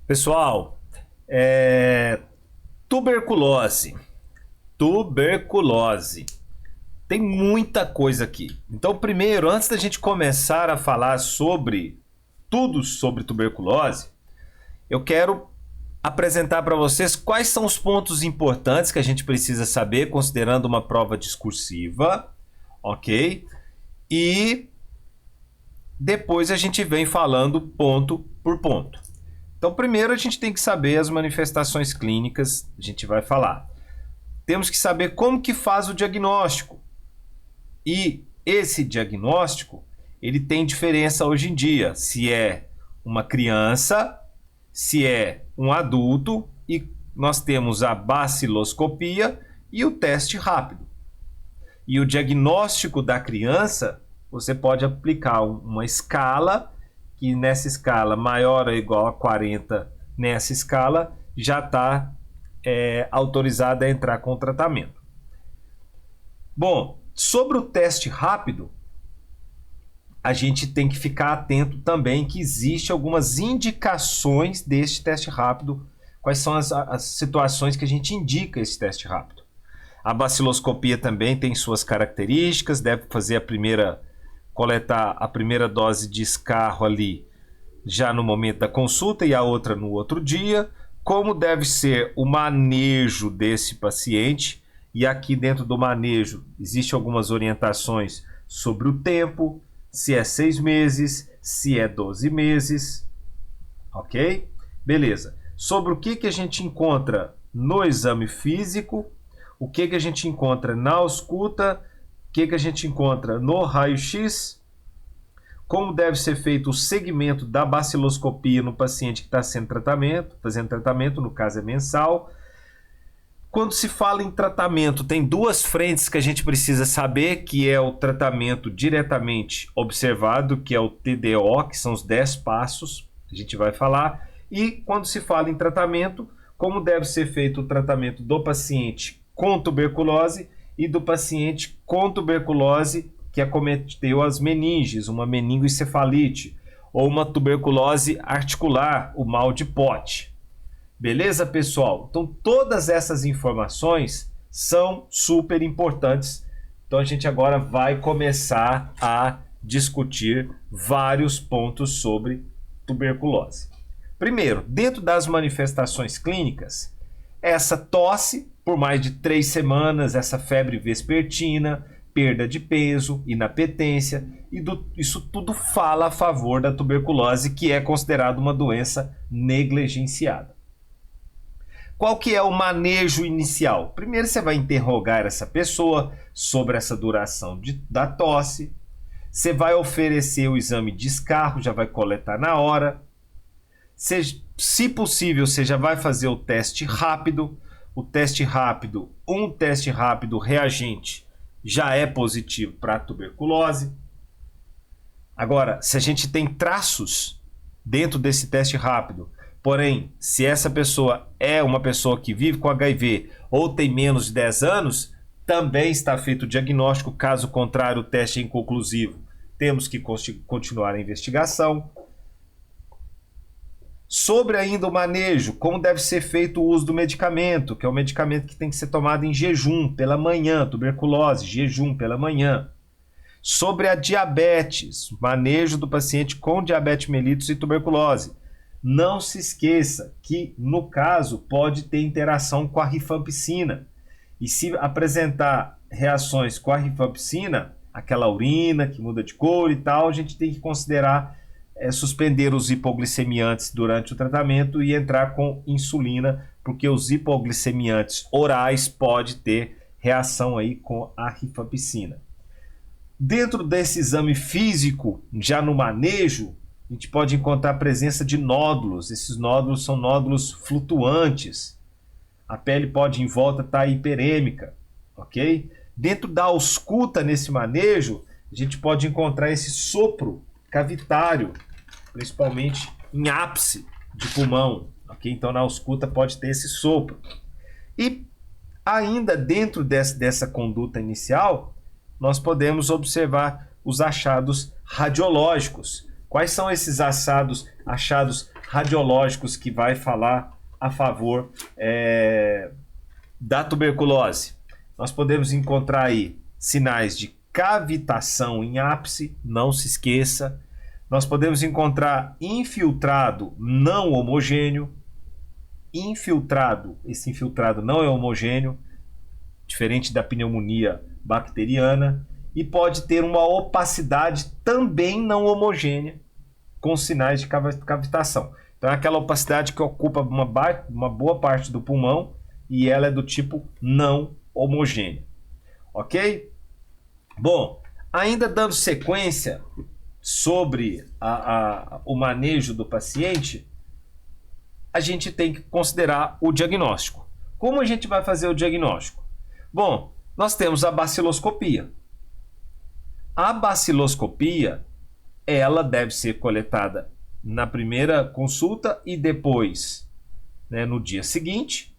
Pessoal, tuberculose. Tuberculose. Tem muita coisa aqui. Então, primeiro, antes da gente começar a falar sobre tudo sobre tuberculose, eu quero apresentar para vocês quais são os pontos importantes que a gente precisa saber considerando uma prova discursiva, ok? E depois a gente vem falando ponto por ponto. Então, primeiro a gente tem que saber as manifestações clínicas, a gente vai falar. Temos que saber como que faz o diagnóstico. E esse diagnóstico, ele tem diferença hoje em dia, se é uma criança, se é um adulto, e nós temos a baciloscopia e o teste rápido. E o diagnóstico da criança, você pode aplicar uma escala, que nessa escala maior ou igual a 40, nessa escala já está autorizada a entrar com o tratamento. Bom, sobre o teste rápido, a gente tem que ficar atento também que existe algumas indicações deste teste rápido, quais são as situações que a gente indica esse teste rápido. A baciloscopia também tem suas características, deve fazer coletar a primeira dose de escarro ali já no momento da consulta e a outra no outro dia. Como deve ser o manejo desse paciente, e aqui dentro do manejo existem algumas orientações sobre o tempo, se é 6 meses, se é 12 meses, ok? Beleza. Sobre o que a gente encontra no exame físico, o que a gente encontra na ausculta, o que a gente encontra no raio-x, como deve ser feito o segmento da baciloscopia no paciente que está fazendo tratamento, no caso é mensal. Quando se fala em tratamento, tem duas frentes que a gente precisa saber, que é o tratamento diretamente observado, que é o TDO, que são os 10 passos, a gente vai falar. E quando se fala em tratamento, como deve ser feito o tratamento do paciente com tuberculose e do paciente com tuberculose que acometeu as meninges, uma meningoencefalite, ou uma tuberculose articular, o mal de Pote. Beleza, pessoal? Então, todas essas informações são super importantes. Então, a gente agora vai começar a discutir vários pontos sobre tuberculose. Primeiro, dentro das manifestações clínicas, essa tosse por mais de 3 semanas, essa febre vespertina, perda de peso, inapetência, isso tudo fala a favor da tuberculose, que é considerada uma doença negligenciada. Qual que é o manejo inicial? Primeiro você vai interrogar essa pessoa sobre essa duração da tosse, você vai oferecer o exame de escarro, já vai coletar na hora, se possível você já vai fazer o teste rápido, um teste rápido reagente já é positivo para a tuberculose. Agora, se a gente tem traços dentro desse teste rápido, porém, se essa pessoa é uma pessoa que vive com HIV ou tem menos de 10 anos, também está feito o diagnóstico, caso contrário o teste é inconclusivo. Temos que continuar a investigação. Sobre ainda o manejo, como deve ser feito o uso do medicamento, que é um medicamento que tem que ser tomado em jejum pela manhã, tuberculose, jejum pela manhã. Sobre a diabetes, manejo do paciente com diabetes mellitus e tuberculose. Não se esqueça que, no caso, pode ter interação com a rifampicina. E se apresentar reações com a rifampicina, aquela urina que muda de cor e tal, a gente tem que considerar suspender os hipoglicemiantes durante o tratamento e entrar com insulina, porque os hipoglicemiantes orais podem ter reação aí com a rifampicina. Dentro desse exame físico, já no manejo, a gente pode encontrar a presença de nódulos. Esses nódulos são nódulos flutuantes. A pele pode em volta estar hiperêmica, ok? Dentro da ausculta, nesse manejo, a gente pode encontrar esse sopro cavitário, principalmente em ápice de pulmão, ok? Então na ausculta pode ter esse sopro. E ainda dentro dessa conduta inicial, nós podemos observar os achados radiológicos. Quais são esses achados radiológicos que vai falar a favor da tuberculose. Nós podemos encontrar aí sinais de cavitação em ápice, não se esqueça. Nós podemos encontrar infiltrado não homogêneo. Esse infiltrado não é homogêneo, diferente da pneumonia bacteriana, e pode ter uma opacidade também não homogênea, com sinais de cavitação. Então é aquela opacidade que ocupa uma boa parte do pulmão e ela é do tipo não homogêneo. Ok? Bom, ainda dando sequência sobre o manejo do paciente, a gente tem que considerar o diagnóstico. Como a gente vai fazer o diagnóstico? Bom, nós temos a baciloscopia. A baciloscopia, ela deve ser coletada na primeira consulta e depois, né, no dia seguinte.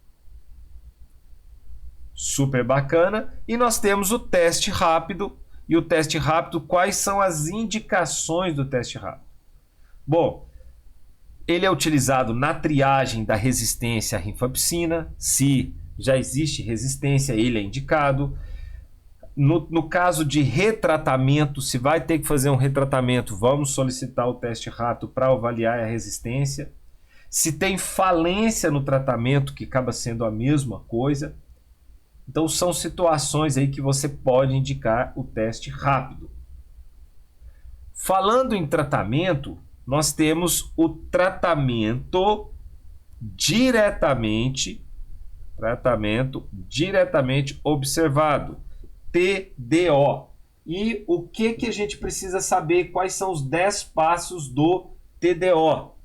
Super bacana. E nós temos o teste rápido. E o teste rápido, quais são as indicações do teste rápido? Bom, ele é utilizado na triagem da resistência à rifampicina. Se já existe resistência, ele é indicado. No caso de retratamento, se vai ter que fazer um retratamento, vamos solicitar o teste rápido para avaliar a resistência. Se tem falência no tratamento, que acaba sendo a mesma coisa. Então são situações aí que você pode indicar o teste rápido. Falando em tratamento, nós temos o tratamento diretamente observado, TDO. E o que a gente precisa saber? Quais são os 10 passos do TDO?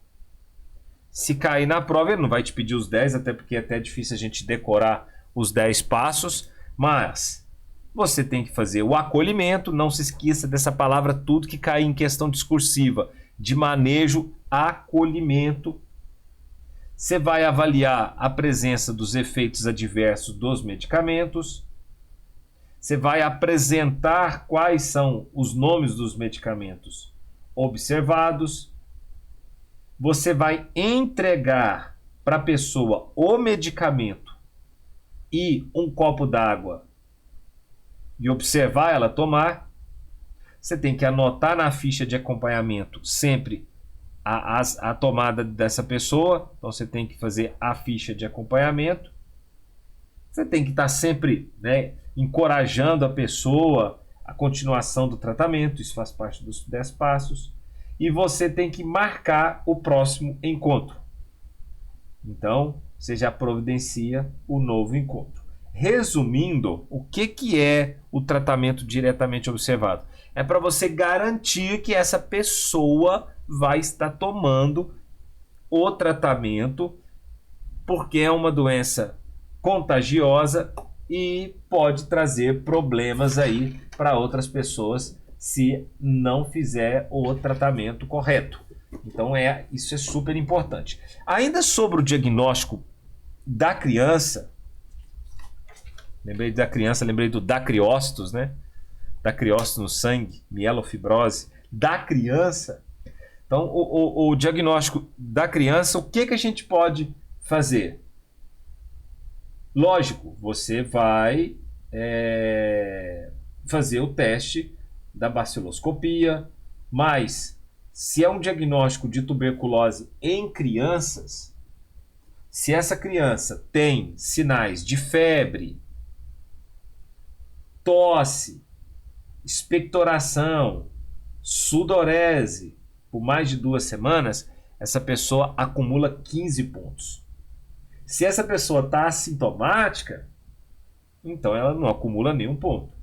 Se cair na prova, ele não vai te pedir os 10, até porque é até difícil a gente decorar os 10 passos, mas você tem que fazer o acolhimento, não se esqueça dessa palavra, tudo que cai em questão discursiva, de manejo, acolhimento. Você vai avaliar a presença dos efeitos adversos dos medicamentos. Você vai apresentar quais são os nomes dos medicamentos observados. Você vai entregar para a pessoa o medicamento e um copo d'água e observar ela tomar. Você tem que anotar na ficha de acompanhamento sempre a tomada dessa pessoa. Então você tem que fazer a ficha de acompanhamento. Você tem que estar sempre, né, encorajando a pessoa a continuação do tratamento. Isso faz parte dos 10 passos. E você tem que marcar o próximo encontro. Então você já providencia o novo encontro. Resumindo, o que é o tratamento diretamente observado? É para você garantir que essa pessoa vai estar tomando o tratamento, porque é uma doença contagiosa e pode trazer problemas aí para outras pessoas se não fizer o tratamento correto. Então isso é super importante. Ainda sobre o diagnóstico da criança, lembrei do dacriócitos, né? Dacriócitos no sangue, mielofibrose da criança. Então, o diagnóstico da criança, o que a gente pode fazer? Lógico, você vai fazer o teste da baciloscopia, mas se é um diagnóstico de tuberculose em crianças, se essa criança tem sinais de febre, tosse, expectoração, sudorese por mais de 2 semanas, essa pessoa acumula 15 pontos. Se essa pessoa está assintomática, então ela não acumula nenhum ponto.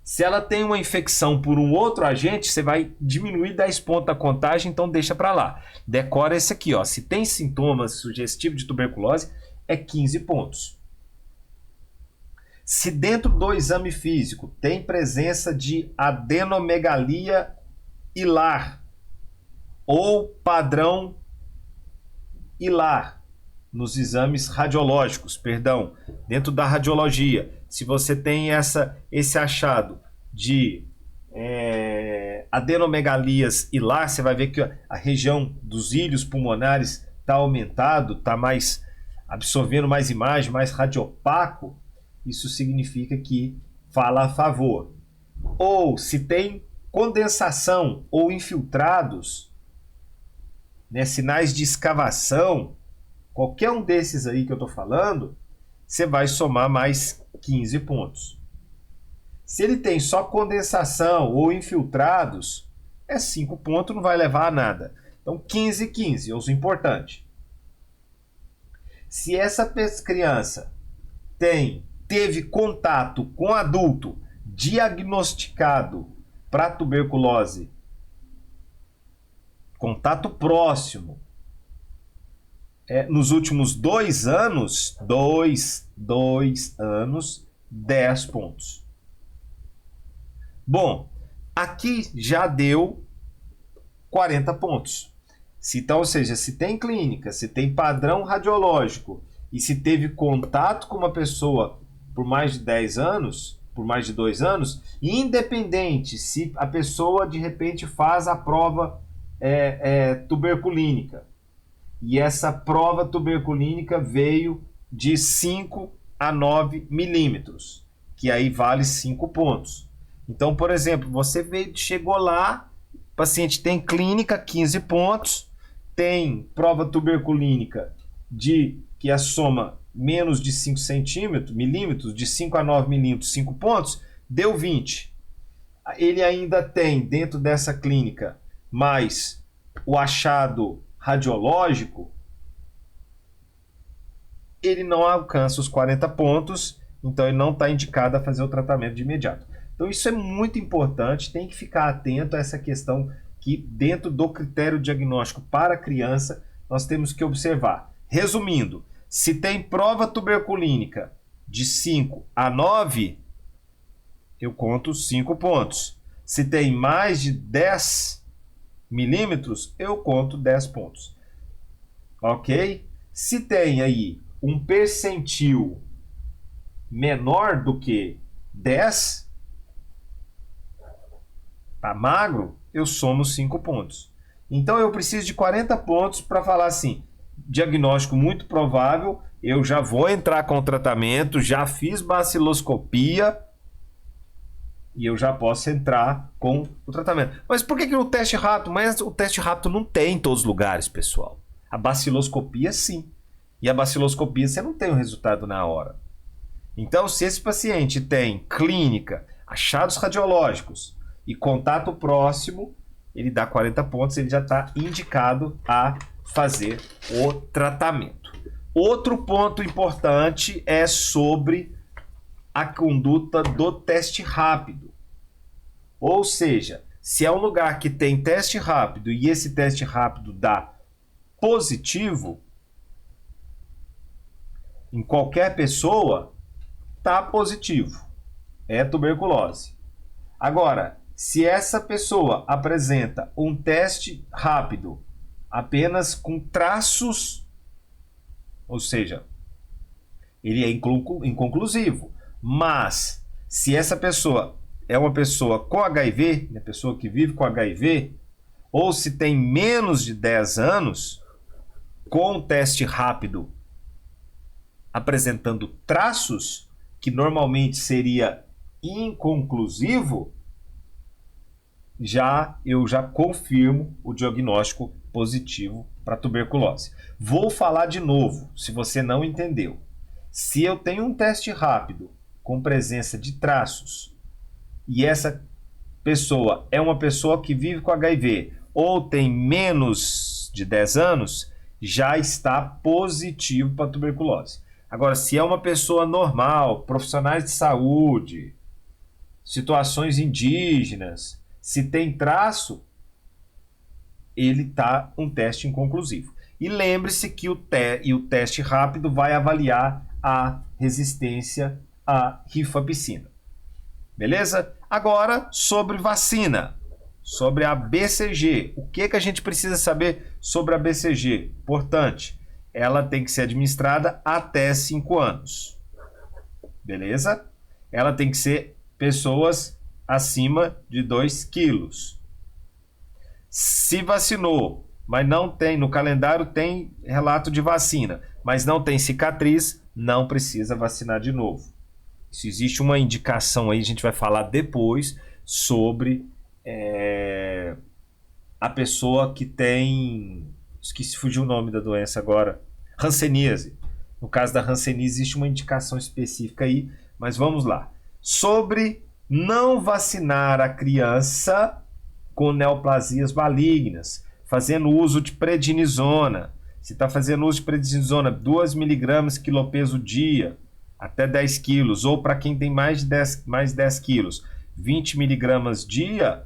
Se ela tem uma infecção por um outro agente, você vai diminuir 10 pontos da contagem, então deixa para lá. Decora esse aqui, ó. Se tem sintomas sugestivos de tuberculose, é 15 pontos. Se dentro do exame físico tem presença de adenomegalia hilar ou padrão hilar nos exames radiológicos, dentro da radiologia, se você tem esse achado de adenomegalias hilar, você vai ver que a região dos íleos pulmonares está aumentado, está mais absorvendo mais imagem, mais radiopaco. Isso significa que fala a favor. Ou se tem condensação ou infiltrados, né, sinais de escavação, qualquer um desses aí que eu estou falando, você vai somar mais 15 pontos. Se ele tem só condensação ou infiltrados, é 5 pontos, não vai levar a nada. Então 15, 15, é o importante. Se essa criança teve contato com adulto diagnosticado para tuberculose, contato próximo, nos últimos 2 anos, 2 anos, 10 pontos. Bom, aqui já deu 40 pontos. Então, ou seja, se tem clínica, se tem padrão radiológico e se teve contato com uma pessoa por mais de 10 anos, por mais de 2 anos, independente se a pessoa de repente faz a prova tuberculínica e essa prova tuberculínica veio de 5 a 9 milímetros, que aí vale 5 pontos. Então, por exemplo, você chegou lá, o paciente tem clínica, 15 pontos, tem prova tuberculínica que a soma menos de 5 milímetros, de 5 a 9 milímetros, 5 pontos, deu 20. Ele ainda tem, dentro dessa clínica, mais o achado radiológico, ele não alcança os 40 pontos, então ele não está indicado a fazer o tratamento de imediato. Então isso é muito importante, tem que ficar atento a essa questão que dentro do critério diagnóstico para a criança nós temos que observar. Resumindo, se tem prova tuberculínica de 5 a 9, eu conto 5 pontos. Se tem mais de 10 milímetros, eu conto 10 pontos. Ok? Se tem aí um percentil menor do que 10, tá magro, eu somo 5 pontos. Então eu preciso de 40 pontos para falar assim, diagnóstico muito provável, eu já vou entrar com o tratamento, já fiz baciloscopia e eu já posso entrar com o tratamento. Mas por que o teste rápido? Mas o teste rápido não tem em todos os lugares, pessoal. A baciloscopia sim. E a baciloscopia você não tem o resultado na hora. Então, se esse paciente tem clínica, achados radiológicos e contato próximo, ele dá 40 pontos, ele já está indicado a fazer o tratamento. Outro ponto importante é sobre a conduta do teste rápido. Ou seja, se é um lugar que tem teste rápido e esse teste rápido dá positivo, em qualquer pessoa, está positivo. É tuberculose. Agora, se essa pessoa apresenta um teste rápido apenas com traços, ou seja, ele é inconclusivo, mas se essa pessoa é uma pessoa com HIV, uma pessoa que vive com HIV, ou se tem menos de 10 anos, com o teste rápido apresentando traços, que normalmente seria inconclusivo, eu já confirmo o diagnóstico positivo para tuberculose. Vou falar de novo, se você não entendeu. Se eu tenho um teste rápido com presença de traços e essa pessoa é uma pessoa que vive com HIV ou tem menos de 10 anos, já está positivo para tuberculose. Agora, se é uma pessoa normal, profissionais de saúde, situações indígenas, se tem traço, ele está um teste inconclusivo. E lembre-se que o teste rápido vai avaliar a resistência à rifapicina. Beleza? Agora, sobre vacina, sobre a BCG. O que a gente precisa saber sobre a BCG? Importante, ela tem que ser administrada até 5 anos. Beleza? Ela tem que ser pessoas acima de 2 quilos. Se vacinou, mas não tem, no calendário tem relato de vacina, mas não tem cicatriz, não precisa vacinar de novo. Se existe uma indicação aí, a gente vai falar depois sobre a pessoa que tem, esqueci, fugiu o nome da doença agora, hanseníase. No caso da hanseníase existe uma indicação específica aí, mas vamos lá. Sobre não vacinar a criança com neoplasias malignas, fazendo uso de prednisona. Se está fazendo uso de prednisona, 2 mg quilopeso dia, até 10 quilos, ou para quem tem mais de 10 quilos, 20 mg dia,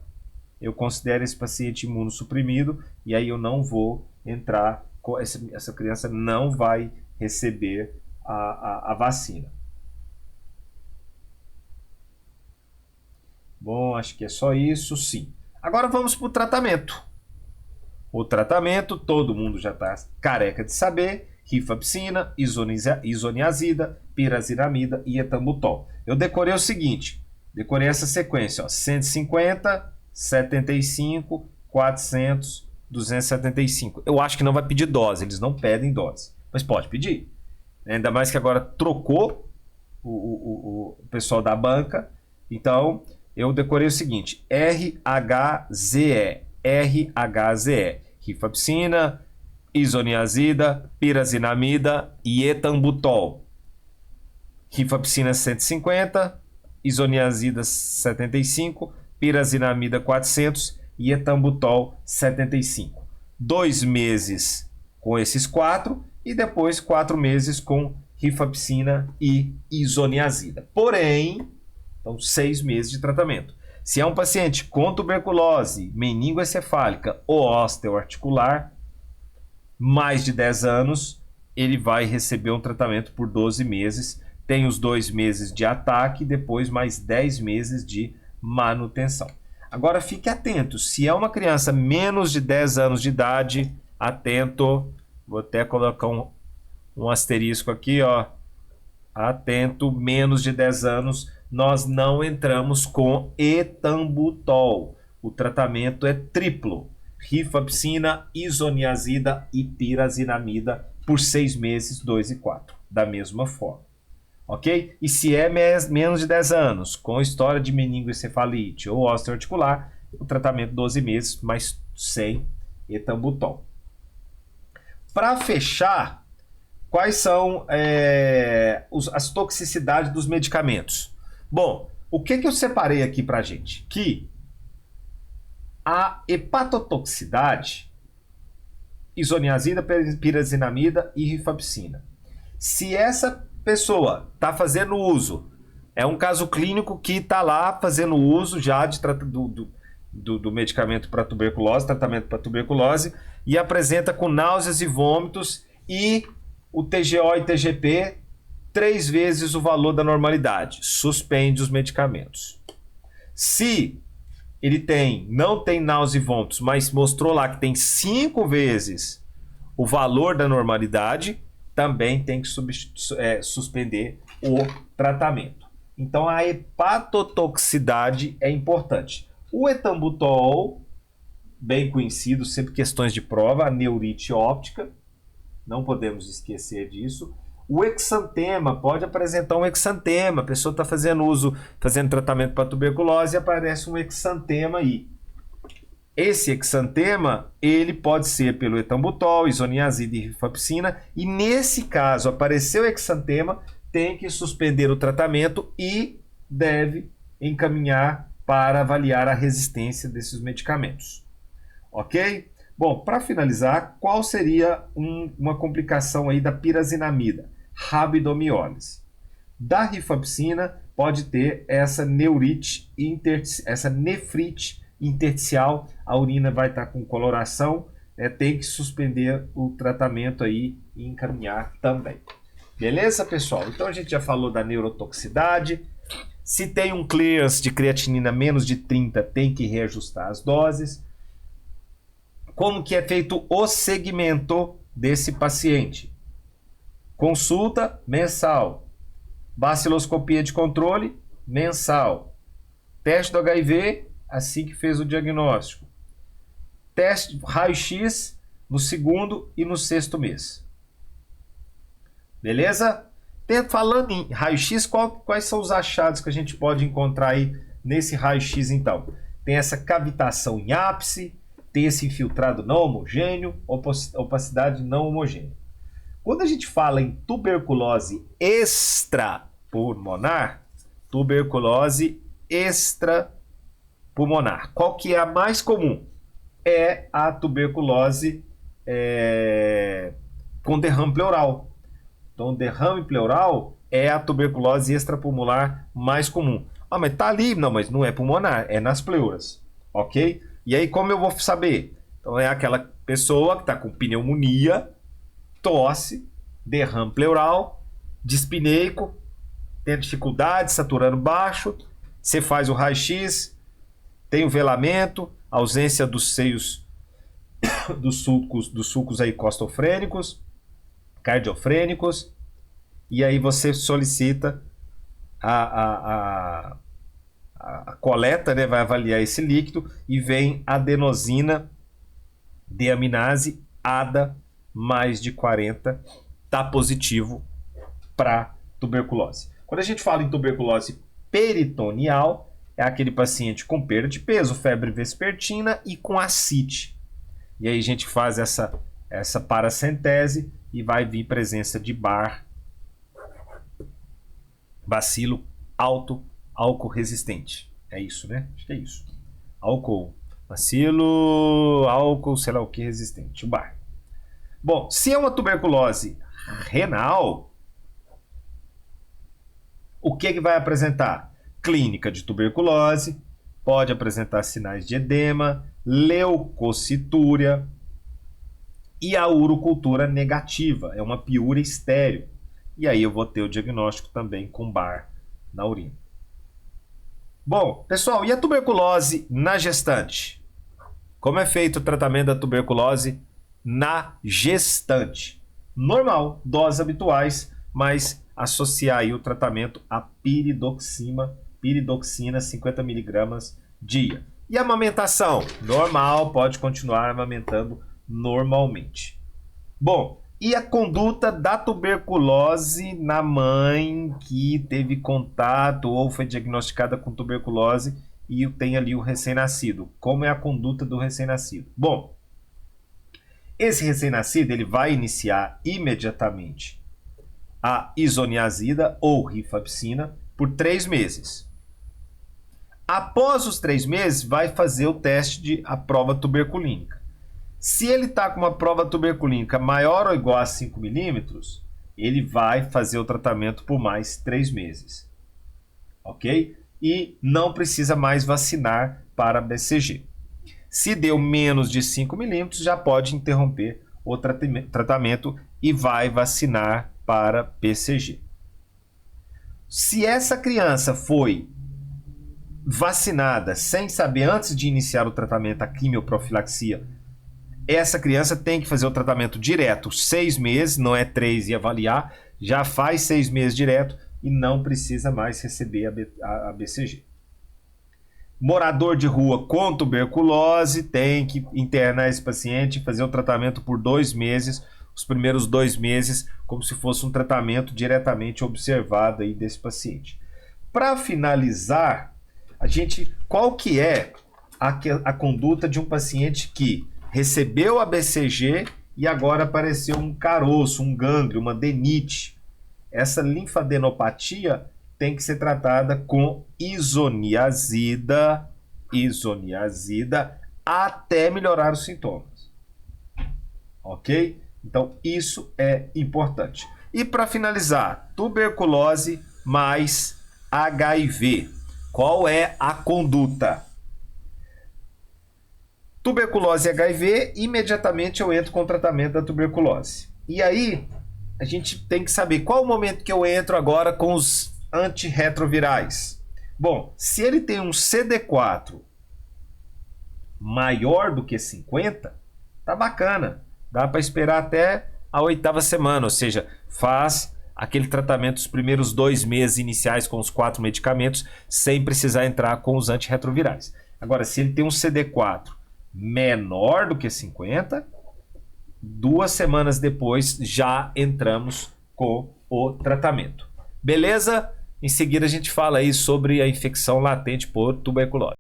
eu considero esse paciente imunossuprimido e aí eu não vou entrar, essa criança não vai receber a vacina. Bom, acho que é só isso, sim. Agora vamos para o tratamento. O tratamento, todo mundo já está careca de saber: rifapicina, isoniazida, pirazinamida e etambutol. Eu decorei o seguinte, decorei essa sequência, ó, 150, 75, 400, 275. Eu acho que não vai pedir dose, eles não pedem dose, mas pode pedir. Ainda mais que agora trocou o pessoal da banca, então eu decorei o seguinte: RHZE, rifapicina, isoniazida, pirazinamida e etambutol. Rifapicina 150, isoniazida 75, pirazinamida 400 e etambutol 75. 2 meses com esses 4 e depois 4 meses com rifapicina e isoniazida. Porém, então 6 meses de tratamento. Se é um paciente com tuberculose, meningoencefálica ou osteoarticular, mais de 10 anos, ele vai receber um tratamento por 12 meses. Tem os 2 meses de ataque e depois mais 10 meses de manutenção. Agora fique atento, se é uma criança menos de 10 anos de idade, atento, vou até colocar um asterisco aqui, ó. Atento, menos de 10 anos, nós não entramos com etambutol. O tratamento é triplo: rifapicina, isoniazida e pirazinamida por 6 meses, 2 e 4, da mesma forma. Ok? E se é menos de 10 anos, com história de meningoencefalite ou osteoarticular, o tratamento 12 meses, mas sem etambutol. Para fechar, quais são as toxicidades dos medicamentos? Bom, o que eu separei aqui para a gente? Que a hepatotoxicidade, isoniazida, pirazinamida e rifapicina. Se essa pessoa está fazendo uso, é um caso clínico que está lá fazendo uso já do medicamento para tuberculose, tratamento para tuberculose, e apresenta com náuseas e vômitos e o TGO e TGP 3 vezes o valor da normalidade, suspende os medicamentos. Se ele não tem náusea e vômitos, mas mostrou lá que tem 5 vezes o valor da normalidade, também tem que suspender o tratamento. Então a hepatotoxicidade é importante. O etambutol, bem conhecido, sempre questões de prova, a neurite óptica, não podemos esquecer disso. O exantema, pode apresentar um exantema, a pessoa está fazendo tratamento para tuberculose e aparece um exantema aí. Esse exantema, ele pode ser pelo etambutol, isoniazida e rifapicina, e nesse caso, apareceu exantema, tem que suspender o tratamento e deve encaminhar para avaliar a resistência desses medicamentos. Ok? Bom, para finalizar, qual seria uma complicação aí da pirazinamida? Rabdomiólise. Da rifapicina pode ter essa nefrite intersticial, a urina vai estar com coloração, tem que suspender o tratamento aí e encaminhar também. Beleza, pessoal? Então a gente já falou da neurotoxicidade. Se tem um clearance de creatinina menos de 30, tem que reajustar as doses. Como que é feito o segmento desse paciente? Consulta mensal. Baciloscopia de controle mensal. Teste do HIV assim que fez o diagnóstico. teste raio-x no segundo e no sexto mês. Beleza? Falando em raio-x, quais são os achados que a gente pode encontrar aí nesse raio-x então? Tem essa cavitação em ápice, tem esse infiltrado não homogêneo, opacidade não homogênea. Quando a gente fala em tuberculose extrapulmonar, qual que é a mais comum? É a tuberculose com derrame pleural. Então, derrame pleural é a tuberculose extrapulmonar mais comum. Ah, mas tá ali. Não, mas não é pulmonar, é nas pleuras. Ok? E aí, como eu vou saber? Então, é aquela pessoa que está com pneumonia, tosse, derrame pleural, dispneico, tem dificuldade, saturando baixo. Você faz o raio-x, tem o velamento, ausência dos seios, dos sulcos aí costofrênicos, cardiofrênicos, e aí você solicita a coleta, né, vai avaliar esse líquido e vem adenosina deaminase ADA mais de 40, tá positivo para tuberculose. Quando a gente fala em tuberculose peritoneal, é aquele paciente com perda de peso, febre vespertina e com ascite. E aí a gente faz essa paracentese e vai vir presença de Bar, bacilo álcool resistente. É isso, né? Acho que é isso. Bacilo, álcool, sei lá o que resistente. O Bar. Bom, se é uma tuberculose renal, o que vai apresentar? Clínica de tuberculose, pode apresentar sinais de edema, leucocitúria e a urocultura negativa, é uma piúria estéril. E aí eu vou ter o diagnóstico também com Bar na urina. Bom, pessoal, e a tuberculose na gestante? Como é feito o tratamento da tuberculose na gestante? Normal, doses habituais, mas associar aí o tratamento a piridoxina 50 mg dia. E a amamentação? Normal, pode continuar amamentando normalmente. Bom, e a conduta da tuberculose na mãe que teve contato ou foi diagnosticada com tuberculose e tem ali o recém-nascido? Como é a conduta do recém-nascido? Bom, esse recém-nascido ele vai iniciar imediatamente a isoniazida ou rifapicina por 3 meses. Após os 3 meses, vai fazer o teste a prova tuberculínica. Se ele está com uma prova tuberculínica maior ou igual a 5 milímetros, ele vai fazer o tratamento por mais 3 meses. Ok? E não precisa mais vacinar para BCG. Se deu menos de 5 milímetros, já pode interromper o tratamento e vai vacinar para BCG. Se essa criança foi vacinada sem saber antes de iniciar o tratamento a quimioprofilaxia, essa criança tem que fazer o tratamento direto 6 meses, não é 3 e avaliar, já faz 6 meses direto e não precisa mais receber a BCG. Morador de rua com tuberculose tem que internar esse paciente e fazer o tratamento por 2 meses, os primeiros 2 meses, como se fosse um tratamento diretamente observado aí desse paciente. Para finalizar, qual que é a conduta de um paciente que recebeu a BCG e agora apareceu um caroço, um gânglio, uma adenite? Essa linfadenopatia tem que ser tratada com isoniazida até melhorar os sintomas. Ok? Então, isso é importante. E para finalizar, tuberculose mais HIV. Qual é a conduta? Tuberculose e HIV, imediatamente eu entro com o tratamento da tuberculose. E aí, a gente tem que saber qual o momento que eu entro agora com os antirretrovirais. Bom, se ele tem um CD4 maior do que 50, tá bacana. Dá para esperar até a 8ª semana, ou seja, faz aquele tratamento os primeiros 2 meses iniciais com os 4 medicamentos, sem precisar entrar com os antirretrovirais. Agora, se ele tem um CD4 menor do que 50, 2 semanas depois já entramos com o tratamento. Beleza? Em seguida a gente fala aí sobre a infecção latente por tuberculose.